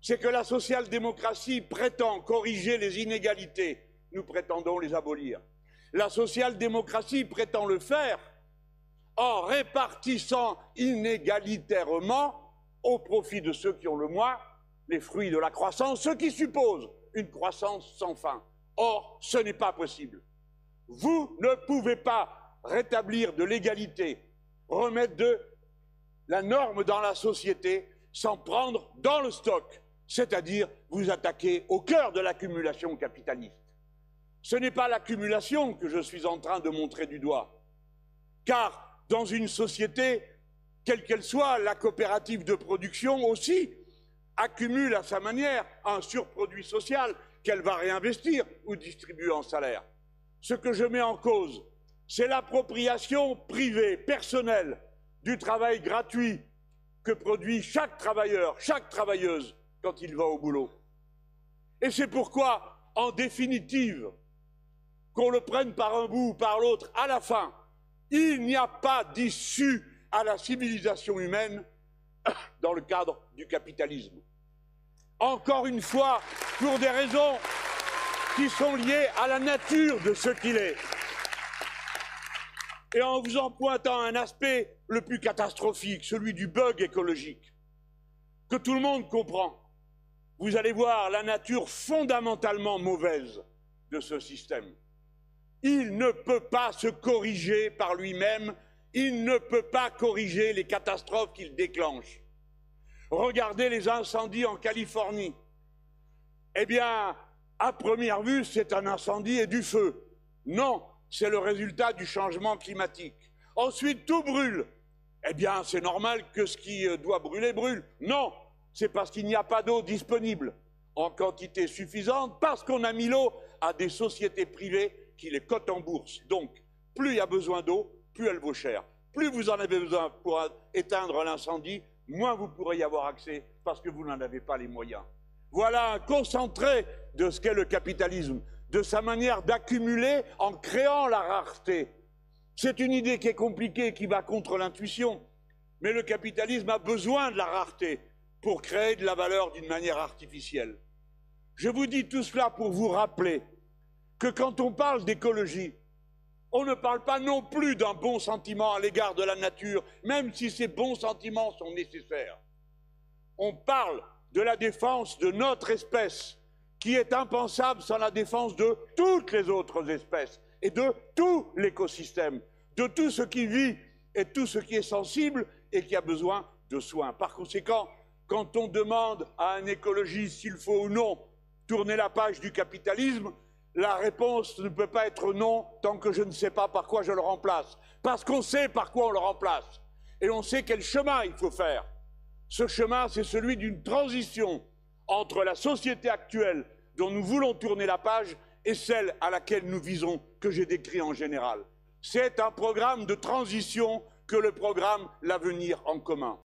c'est que la social-démocratie prétend corriger les inégalités. Nous prétendons les abolir. La social-démocratie prétend le faire en répartissant inégalitairement au profit de ceux qui ont le moins les fruits de la croissance, ce qui suppose une croissance sans fin. Or, ce n'est pas possible. Vous ne pouvez pas rétablir de l'égalité, remettre de la norme dans la société sans prendre dans le stock, c'est-à-dire vous attaquer au cœur de l'accumulation capitaliste. Ce n'est pas l'accumulation que je suis en train de montrer du doigt, car dans une société, quelle qu'elle soit, la coopérative de production aussi accumule à sa manière un surproduit social qu'elle va réinvestir ou distribuer en salaire. Ce que je mets en cause, c'est l'appropriation privée, personnelle, du travail gratuit que produit chaque travailleur, chaque travailleuse quand il va au boulot. Et c'est pourquoi, en définitive, qu'on le prenne par un bout ou par l'autre, à la fin, il n'y a pas d'issue à la civilisation humaine dans le cadre du capitalisme. Encore une fois, pour des raisons qui sont liées à la nature de ce qu'il est. Et en vous en pointant un aspect le plus catastrophique, celui du bug écologique, que tout le monde comprend, vous allez voir la nature fondamentalement mauvaise de ce système. Il ne peut pas se corriger par lui-même, il ne peut pas corriger les catastrophes qu'il déclenche. Regardez les incendies en Californie. Eh bien, à première vue, c'est un incendie et du feu. Non, c'est le résultat du changement climatique. Ensuite, tout brûle. Eh bien, c'est normal que ce qui doit brûler brûle. Non, c'est parce qu'il n'y a pas d'eau disponible en quantité suffisante, parce qu'on a mis l'eau à des sociétés privées qui les cotent en bourse. Donc, plus il y a besoin d'eau, plus elle vaut cher. Plus vous en avez besoin pour éteindre l'incendie, moins vous pourrez y avoir accès parce que vous n'en avez pas les moyens. Voilà un concentré de ce qu'est le capitalisme, de sa manière d'accumuler en créant la rareté. C'est une idée qui est compliquée, qui va contre l'intuition, mais le capitalisme a besoin de la rareté pour créer de la valeur d'une manière artificielle. Je vous dis tout cela pour vous rappeler que quand on parle d'écologie, on ne parle pas non plus d'un bon sentiment à l'égard de la nature, même si ces bons sentiments sont nécessaires. On parle de la défense de notre espèce, qui est impensable sans la défense de toutes les autres espèces et de tout l'écosystème, de tout ce qui vit et tout ce qui est sensible et qui a besoin de soins. Par conséquent, quand on demande à un écologiste s'il faut ou non tourner la page du capitalisme, la réponse ne peut pas être non tant que je ne sais pas par quoi je le remplace. Parce qu'on sait par quoi on le remplace. Et on sait quel chemin il faut faire. Ce chemin, c'est celui d'une transition entre la société actuelle dont nous voulons tourner la page et celle à laquelle nous visons, que j'ai décrit en général. C'est un programme de transition que le programme L'Avenir en commun.